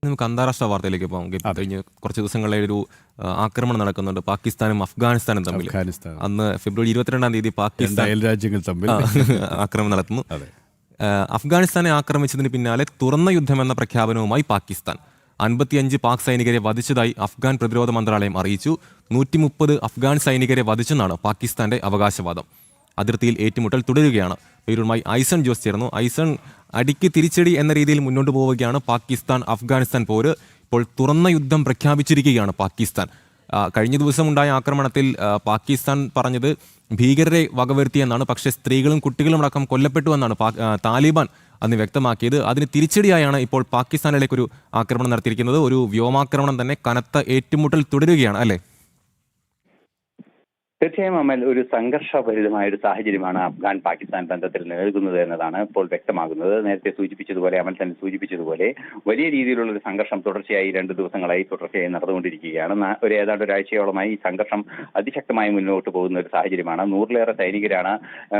നമുക്ക് അന്താരാഷ്ട്ര വാർത്തയിലേക്ക് പോകാം. കഴിഞ്ഞ കുറച്ച് ദിവസങ്ങളിലെ ഒരു ആക്രമണം നടക്കുന്നുണ്ട് പാകിസ്ഥാനും അഫ്ഗാനിസ്ഥാനും തമ്മിൽ. അന്ന് ഫെബ്രുവരി 22-ാം തീയതി പാകിസ്ഥാൻ രാജ്യങ്ങൾ തമ്മിൽ ആക്രമണം നടത്തുന്നു. അഫ്ഗാനിസ്ഥാനെ ആക്രമിച്ചതിന് പിന്നാലെ തുറന്ന യുദ്ധമെന്ന പ്രഖ്യാപനവുമായി പാകിസ്ഥാൻ 55 പാക് സൈനികരെ വധിച്ചതായി അഫ്ഗാൻ പ്രതിരോധ മന്ത്രാലയം അറിയിച്ചു. 130 അഫ്ഗാൻ സൈനികരെ വധിച്ചെന്നാണ് പാകിസ്ഥാന്റെ അവകാശവാദം. അതിർത്തിയിൽ ഏറ്റുമുട്ടൽ തുടരുകയാണ്. പേരുമായി ഐസൺ ജോസ് ചേർന്നു. ഐസൺ, അടിക്ക് തിരിച്ചടി എന്ന രീതിയിൽ മുന്നോട്ട് പോവുകയാണ് പാകിസ്ഥാൻ അഫ്ഗാനിസ്ഥാൻ പോര്. ഇപ്പോൾ തുറന്ന യുദ്ധം പ്രഖ്യാപിച്ചിരിക്കുകയാണ് പാകിസ്ഥാൻ. കഴിഞ്ഞ ദിവസം ഉണ്ടായ ആക്രമണത്തിൽ പാകിസ്ഥാൻ പറഞ്ഞത് ഭീകരരെ വകവരുത്തിയെന്നാണ്. പക്ഷേ സ്ത്രീകളും കുട്ടികളും അടക്കം കൊല്ലപ്പെട്ടു എന്നാണ് താലിബാൻ അന്ന് വ്യക്തമാക്കിയത്. അതിന് തിരിച്ചടിയായാണ് ഇപ്പോൾ പാകിസ്ഥാനിലേക്കൊരു ആക്രമണം നടത്തിയിരിക്കുന്നത്. ഒരു വ്യോമാക്രമണം തന്നെ, കനത്ത ഏറ്റുമുട്ടൽ തുടരുകയാണ് അല്ലേ? തീർച്ചയായും അമൽ, ഒരു സംഘർഷഭരിതമായ ഒരു സാഹചര്യമാണ് അഫ്ഗാൻ പാകിസ്ഥാൻ ബന്ധത്തിൽ നിലനിൽക്കുന്നത് എന്നതാണ് ഇപ്പോൾ വ്യക്തമാകുന്നത്. നേരത്തെ സൂചിപ്പിച്ചതുപോലെ, അമൽ തന്നെ സൂചിപ്പിച്ചതുപോലെ, വലിയ രീതിയിലുള്ള ഒരു സംഘർഷം തുടർച്ചയായി 2 ദിവസങ്ങളായി തുടർച്ചയായി നടന്നുകൊണ്ടിരിക്കുകയാണ്. ഏതാണ്ട് ഒരാഴ്ചയോളമായി ഈ സംഘർഷം അതിശക്തമായി മുന്നോട്ട് പോകുന്ന ഒരു സാഹചര്യമാണ്. 100-ലേറെ സൈനികരാണ്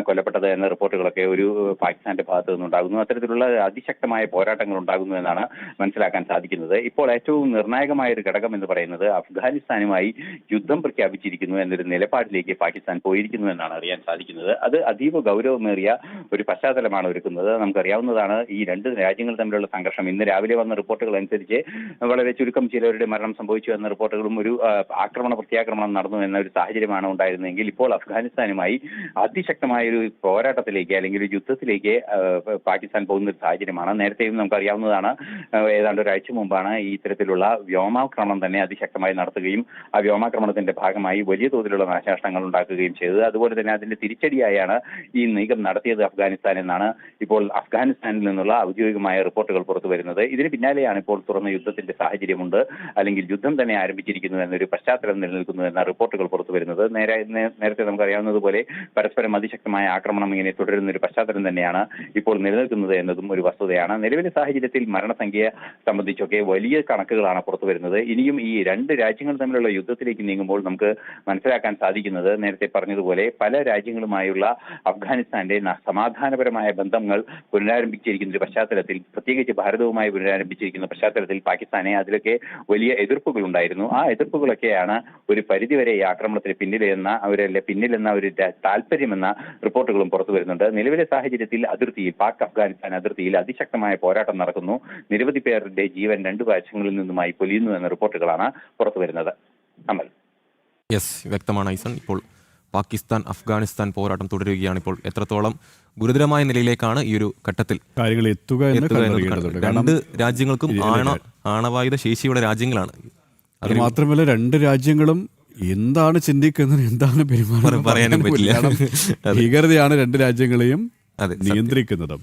കൊല്ലപ്പെട്ടത് എന്ന റിപ്പോർട്ടുകളൊക്കെ ഒരു പാകിസ്ഥാന്റെ ഭാഗത്തു നിന്നുണ്ടാകുന്നു. അത്തരത്തിലുള്ള അതിശക്തമായ പോരാട്ടങ്ങൾ ഉണ്ടാകുന്നു എന്നാണ് മനസ്സിലാക്കാൻ സാധിക്കുന്നത്. ഇപ്പോൾ ഏറ്റവും നിർണായകമായ ഒരു ഘടകം എന്ന് പറയുന്നത് അഫ്ഗാനിസ്ഥാനുമായി യുദ്ധം പ്രഖ്യാപിച്ചിരിക്കുന്നു എന്നൊരു നിലപാട് പാകിസ്ഥാൻ പോയിരിക്കുന്നു എന്നാണ് അറിയാൻ സാധിക്കുന്നത്. അത് അതീവ ഗൗരവമേറിയ ഒരു പശ്ചാത്തലമാണ് ഒരുക്കുന്നത്. നമുക്കറിയാവുന്നതാണ്, ഈ 2 രാജ്യങ്ങൾ തമ്മിലുള്ള സംഘർഷം. ഇന്ന് രാവിലെ വന്ന റിപ്പോർട്ടുകൾ അനുസരിച്ച് വളരെ ചുരുക്കം ചിലരുടെ മരണം സംഭവിച്ചു എന്ന റിപ്പോർട്ടുകളും ഒരു പ്രത്യാക്രമണം നടന്നു എന്ന ഒരു സാഹചര്യമാണ് ഉണ്ടായിരുന്നെങ്കിൽ, ഇപ്പോൾ അഫ്ഗാനിസ്ഥാനുമായി അതിശക്തമായ ഒരു പോരാട്ടത്തിലേക്ക് അല്ലെങ്കിൽ ഒരു യുദ്ധത്തിലേക്ക് പാകിസ്ഥാൻ പോകുന്ന ഒരു സാഹചര്യമാണ്. നേരത്തെയും നമുക്കറിയാവുന്നതാണ്, ഏതാണ്ട് ഒരാഴ്ച മുമ്പാണ് ഈ ഇത്തരത്തിലുള്ള വ്യോമാക്രമണം തന്നെ അതിശക്തമായി നടത്തുകയും ആ വ്യോമാക്രമണത്തിന്റെ ഭാഗമായി വലിയ തോതിലുള്ള നാശനഷ്ടങ്ങൾ ഉണ്ടാക്കുകയും ചെയ്തത്. അതുപോലെ തന്നെ അതിന്റെ തിരിച്ചടിയായാണ് ഈ നീക്കം നടത്തിയത് അഫ്ഗാനിസ്ഥാൻ എന്നാണ് ഇപ്പോൾ അഫ്ഗാനിസ്ഥാനിൽ നിന്നുള്ള ഔദ്യോഗികമായ റിപ്പോർട്ടുകൾ പുറത്തു വരുന്നത്. ഇതിന് പിന്നാലെയാണ് ഇപ്പോൾ തുറന്ന യുദ്ധത്തിന്റെ സാഹചര്യമുണ്ട്, അല്ലെങ്കിൽ യുദ്ധം തന്നെ ആരംഭിച്ചിരിക്കുന്നു എന്നൊരു പശ്ചാത്തലം നിലനിൽക്കുന്നു എന്ന റിപ്പോർട്ടുകൾ പുറത്തു വരുന്നത്. നേരത്തെ നമുക്കറിയാവുന്നതുപോലെ പരസ്പരം അതിശക്തമായ ആക്രമണം ഇങ്ങനെ തുടരുന്ന ഒരു പശ്ചാത്തലം തന്നെയാണ് ഇപ്പോൾ നിലനിൽക്കുന്നത് എന്നതും ഒരു വസ്തുതയാണ്. നിലവിലെ സാഹചര്യത്തിൽ മരണസംഖ്യ സംബന്ധിച്ചൊക്കെ വലിയ കണക്കുകളാണ് പുറത്തു വരുന്നത്. ഇനിയും ഈ 2 രാജ്യങ്ങൾ തമ്മിലുള്ള യുദ്ധത്തിലേക്ക് നീങ്ങുമ്പോൾ നമുക്ക് മനസ്സിലാക്കാൻ സാധിക്കുന്നത്, നേരത്തെ പറഞ്ഞതുപോലെ പല രാജ്യങ്ങളുമായുള്ള അഫ്ഗാനിസ്ഥാന്റെ സമാധാനപരമായ ബന്ധങ്ങൾ പുനരാരംഭിച്ചിരിക്കുന്ന ഒരു പശ്ചാത്തലത്തിൽ, പ്രത്യേകിച്ച് ഭാരതവുമായി പുനരാരംഭിച്ചിരിക്കുന്ന പശ്ചാത്തലത്തിൽ പാകിസ്ഥാനെ അതിലൊക്കെ വലിയ എതിർപ്പുകൾ ഉണ്ടായിരുന്നു. ആ എതിർപ്പുകളൊക്കെയാണ് ഒരു പരിധിവരെ ഈ ആക്രമണത്തിന് പിന്നിലെന്ന ഒരു താല്പര്യമെന്ന റിപ്പോർട്ടുകളും പുറത്തു വരുന്നുണ്ട്. നിലവിലെ സാഹചര്യത്തിൽ അതിർത്തിയിൽ, പാക് അഫ്ഗാനിസ്ഥാൻ അതിർത്തിയിൽ അതിശക്തമായ പോരാട്ടം നടക്കുന്നു. നിരവധി പേരുടെ ജീവൻ 2 വശങ്ങളിൽ നിന്നുമായി പൊലിയുന്നു എന്ന റിപ്പോർട്ടുകളാണ് പുറത്തു വരുന്നത്. അമൽ. യെസ്, വ്യക്തമാണ് ഐസൺ. ഇപ്പോൾ പാകിസ്ഥാൻ അഫ്ഗാനിസ്ഥാൻ പോരാട്ടം തുടരുകയാണ്. ഇപ്പോൾ എത്രത്തോളം ഗുരുതരമായ നിലയിലേക്കാണ് ഈ ഒരു ഘട്ടത്തിൽ കാര്യങ്ങൾ എത്തുക എന്ന് 2 രാജ്യങ്ങൾക്കും ആണവായുധ ശേഷിയുടെ രാജ്യങ്ങളാണ്. അത് മാത്രമല്ല, 2 രാജ്യങ്ങളും എന്താണ് ചിന്തിക്കുന്നത്, എന്താണ് പെരുമാറുന്നത് പറയാനും പറ്റില്ല. ഭീകരതയാണ് 2 രാജ്യങ്ങളെയും നിയന്ത്രിക്കുന്നത്.